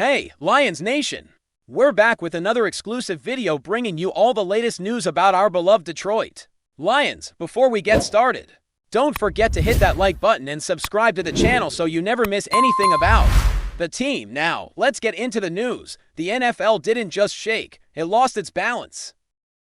Hey, Lions Nation! We're back with another exclusive video bringing you all the latest news about our beloved Detroit Lions. Before we get started, don't forget to hit that like button and subscribe to the channel so you never miss anything about the team. Now, let's get into the news. The NFL didn't just shake, it lost its balance.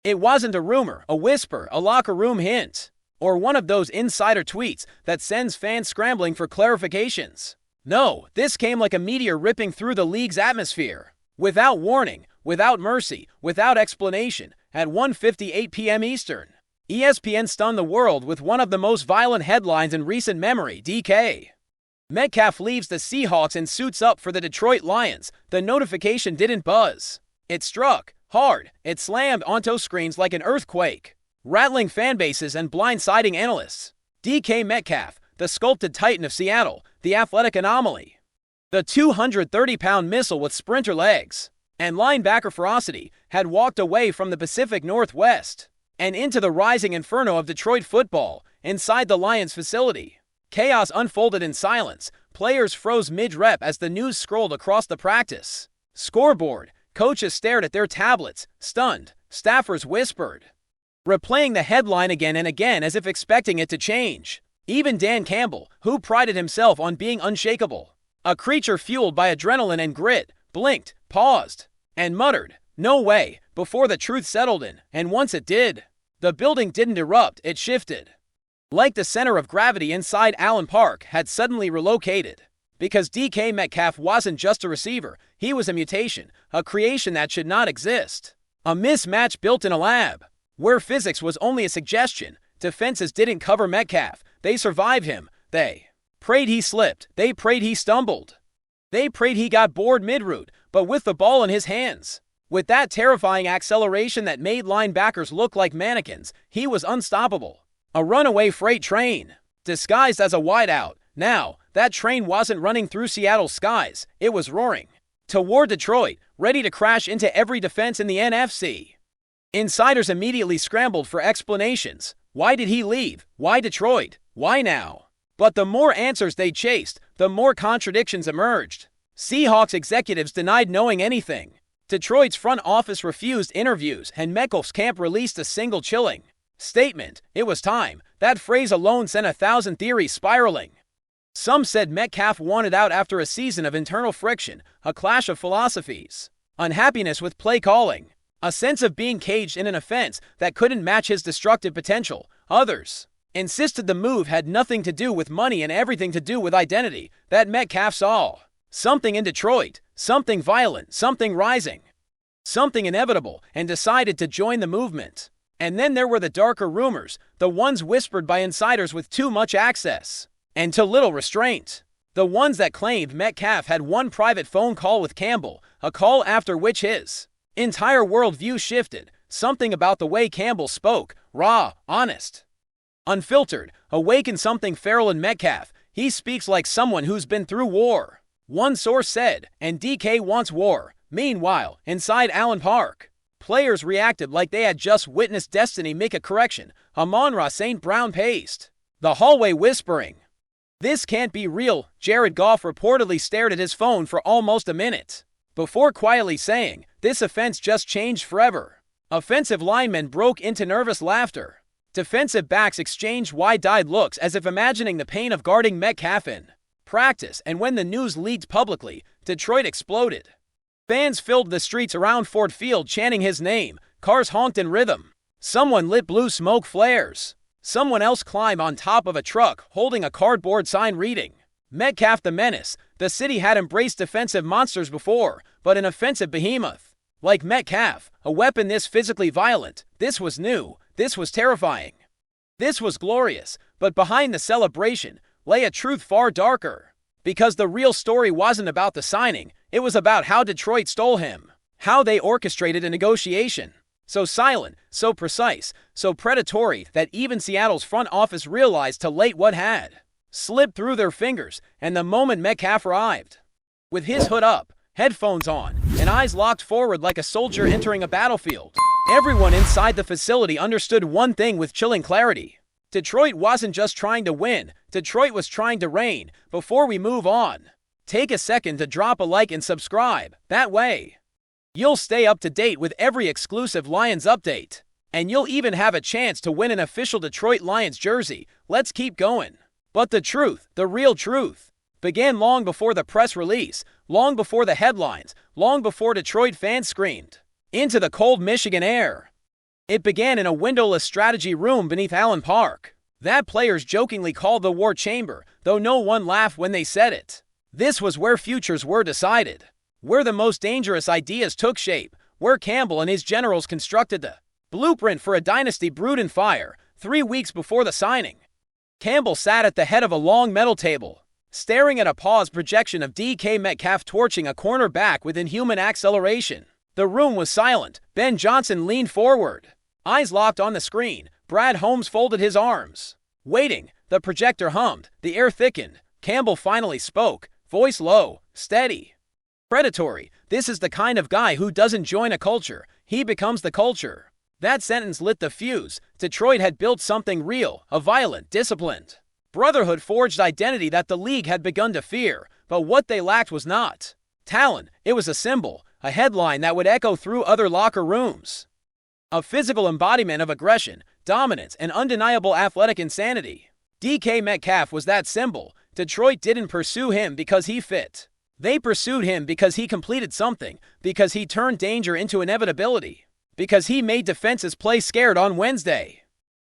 It wasn't a rumor, a whisper, a locker room hint, or one of those insider tweets that sends fans scrambling for clarifications. No, this came like a meteor ripping through the league's atmosphere. Without warning, without mercy, without explanation, at 1:58 p.m. Eastern, ESPN stunned the world with one of the most violent headlines in recent memory. DK Metcalf leaves the Seahawks and suits up for the Detroit Lions. The notification didn't buzz. It struck hard. It slammed onto screens like an earthquake, rattling fan bases and blindsiding analysts. DK Metcalf, the sculpted titan of Seattle, the athletic anomaly, the 230-pound missile with sprinter legs and linebacker ferocity, had walked away from the Pacific Northwest and into the rising inferno of Detroit football. Inside the Lions facility, chaos unfolded in silence. Players froze mid-rep as the news scrolled across the practice scoreboard. Coaches stared at their tablets, stunned. Staffers whispered, replaying the headline again and again as if expecting it to change. Even Dan Campbell, who prided himself on being unshakable, a creature fueled by adrenaline and grit, blinked, paused, and muttered, "No way," before the truth settled in. And once it did, the building didn't erupt, it shifted. Like the center of gravity inside Allen Park had suddenly relocated. Because DK Metcalf wasn't just a receiver, he was a mutation, a creation that should not exist. A mismatch built in a lab, where physics was only a suggestion. Defenses didn't cover Metcalf, they survived him. They prayed he slipped, they prayed he stumbled, they prayed he got bored mid-route, but with the ball in his hands, with that terrifying acceleration that made linebackers look like mannequins, he was unstoppable. A runaway freight train, disguised as a wideout. Now, that train wasn't running through Seattle's skies, it was roaring toward Detroit, ready to crash into every defense in the NFC. Insiders immediately scrambled for explanations. Why did he leave? Why Detroit? Why now? But the more answers they chased, the more contradictions emerged. Seahawks executives denied knowing anything. Detroit's front office refused interviews, and Metcalf's camp released a single chilling statement. It was time. That phrase alone sent 1,000 theories spiraling. Some said Metcalf wanted out after a season of internal friction, a clash of philosophies, unhappiness with play calling, a sense of being caged in an offense that couldn't match his destructive potential. Others insisted the move had nothing to do with money and everything to do with identity, that Metcalf saw something in Detroit, something violent, something rising, something inevitable, and decided to join the movement. And then there were the darker rumors, the ones whispered by insiders with too much access and too little restraint. The ones that claimed Metcalf had one private phone call with Campbell, a call after which his entire worldview shifted. Something about the way Campbell spoke, raw, honest, unfiltered, awakened something feral in Metcalf. He speaks like someone who's been through war, one source said, and DK wants war. Meanwhile, inside Allen Park, players reacted like they had just witnessed destiny make a correction. Amon-Ra St. Brown paced the hallway whispering, "This can't be real." Jared Goff reportedly stared at his phone for almost a minute before quietly saying, "This offense just changed forever." Offensive linemen broke into nervous laughter. Defensive backs exchanged wide-eyed looks as if imagining the pain of guarding Metcalf in practice. And when the news leaked publicly, Detroit exploded. Fans filled the streets around Ford Field chanting his name. Cars honked in rhythm. Someone lit blue smoke flares. Someone else climbed on top of a truck holding a cardboard sign reading, "Metcalf the Menace." The city had embraced defensive monsters before, but an offensive behemoth like Metcalf, a weapon this physically violent, this was new, this was terrifying, this was glorious. But behind the celebration lay a truth far darker. Because the real story wasn't about the signing, it was about how Detroit stole him, how they orchestrated a negotiation so silent, so precise, so predatory that even Seattle's front office realized too late what had slipped through their fingers. And the moment Metcalf arrived, with his hood up, headphones on, and eyes locked forward like a soldier entering a battlefield, everyone inside the facility understood one thing with chilling clarity. Detroit wasn't just trying to win, Detroit was trying to reign. Before we move on, Take a second to drop a like and subscribe. That way, you'll stay up to date with every exclusive Lions update. And you'll even have a chance to win an official Detroit Lions jersey. Let's keep going. But the truth, the real truth, began long before the press release, long before the headlines, long before Detroit fans screamed into the cold Michigan air. It began in a windowless strategy room beneath Allen Park. That players jokingly called the war chamber, though no one laughed when they said it. This was where futures were decided, where the most dangerous ideas took shape, where Campbell and his generals constructed the blueprint for a dynasty brewed in fire. 3 weeks before the signing, Campbell sat at the head of a long metal table, staring at a paused projection of DK Metcalf torching a cornerback with inhuman acceleration. The room was silent. Ben Johnson leaned forward, eyes locked on the screen. Brad Holmes folded his arms, waiting. The projector hummed. The air thickened. Campbell finally spoke, voice low, steady, predatory. "This is the kind of guy who doesn't join a culture. He becomes the culture." That sentence lit the fuse. Detroit had built something real, a violent, disciplined, brotherhood-forged identity that the league had begun to fear. But what they lacked was not talent. It was a symbol, a headline that would echo through other locker rooms. A physical embodiment of aggression, dominance, and undeniable athletic insanity. DK Metcalf was that symbol. Detroit didn't pursue him because he fit. They pursued him because he completed something, because he turned danger into inevitability, because he made defenses play scared on Wednesday.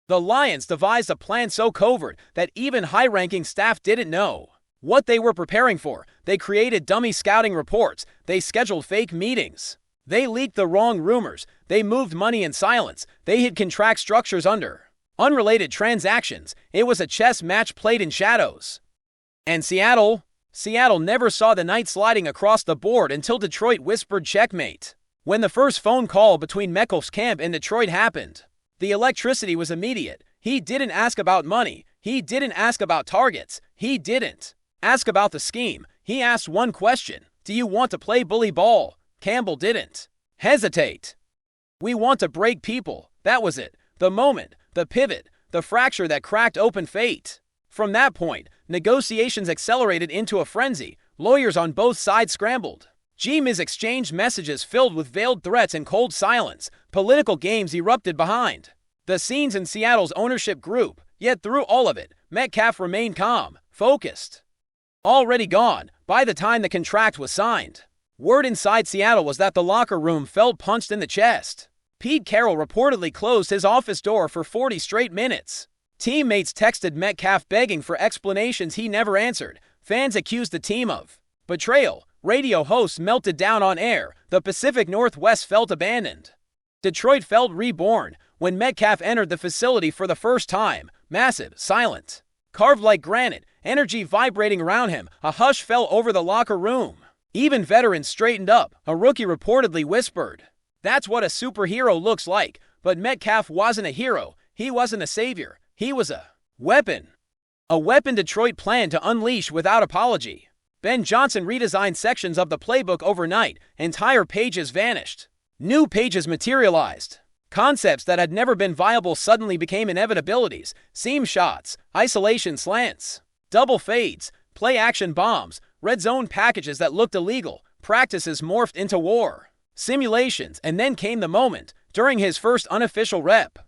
The Lions devised a plan so covert that even high-ranking staff didn't know what they were preparing for. They created dummy scouting reports. They scheduled fake meetings. They leaked the wrong rumors. They moved money in silence. They hid contract structures under unrelated transactions. It was a chess match played in shadows. And Seattle never saw the knight sliding across the board until Detroit whispered checkmate. When the first phone call between Metcalf's camp and Detroit happened, the electricity was immediate. He didn't ask about money. He didn't ask about targets. He didn't ask about the scheme. He asked one question: do you want to play bully ball? Campbell didn't hesitate. We want to break people. That was it. The moment, the pivot, the fracture that cracked open fate. From that point, negotiations accelerated into a frenzy. Lawyers on both sides scrambled. GMs exchanged messages filled with veiled threats and cold silence. Political games erupted behind the scenes in Seattle's ownership group. Yet through all of it, Metcalf remained calm, focused. Already gone by the time the contract was signed. Word inside Seattle was that the locker room felt punched in the chest. Pete Carroll reportedly closed his office door for 40 straight minutes. Teammates texted Metcalf begging for explanations he never answered. Fans accused the team of betrayal. Radio hosts melted down on air. The Pacific Northwest felt abandoned. Detroit felt reborn when Metcalf entered the facility for the first time. Massive, silent, carved like granite, energy vibrating around him. A hush fell over the locker room. Even veterans straightened up. A rookie reportedly whispered, "That's what a superhero looks like." But Metcalf wasn't a hero. He wasn't a savior. He was a weapon. A weapon Detroit planned to unleash without apology. Ben Johnson redesigned sections of the playbook overnight. Entire pages vanished. New pages materialized. Concepts that had never been viable suddenly became inevitabilities. Seam shots, isolation slants, double fades, play-action bombs, red zone packages that looked illegal. Practices morphed into war simulations, and then came the moment. During his first unofficial rep,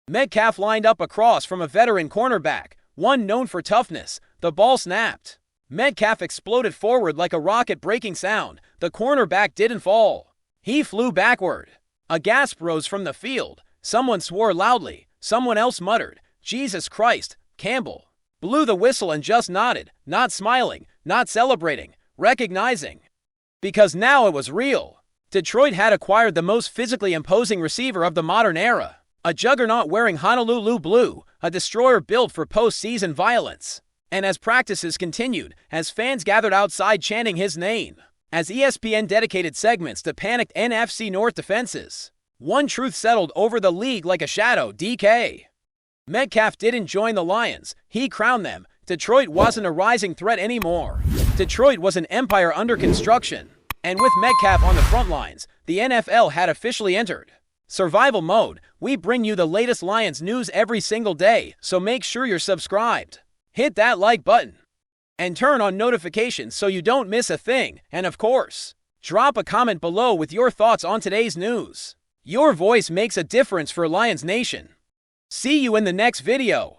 Metcalf lined up across from a veteran cornerback, one known for toughness. The ball snapped. Metcalf exploded forward like a rocket breaking sound. The cornerback didn't fall. He flew backward. A gasp rose from the field. Someone swore loudly. Someone else muttered, "Jesus Christ." Campbell blew the whistle and just nodded, not smiling, not celebrating, recognizing. Because now it was real. Detroit had acquired the most physically imposing receiver of the modern era. A juggernaut wearing Honolulu blue, a destroyer built for postseason violence. And as practices continued, as fans gathered outside chanting his name, as ESPN dedicated segments to panicked NFC North defenses, one truth settled over the league like a shadow: DK Metcalf didn't join the Lions. He crowned them. Detroit wasn't a rising threat anymore. Detroit was an empire under construction. And with Metcalf on the front lines, the NFL had officially entered survival mode. We bring you the latest Lions news every single day, so make sure you're subscribed. Hit that like button. and turn on notifications so you don't miss a thing. And of course, drop a comment below with your thoughts on today's news. Your voice makes a difference for Lions Nation. See you in the next video.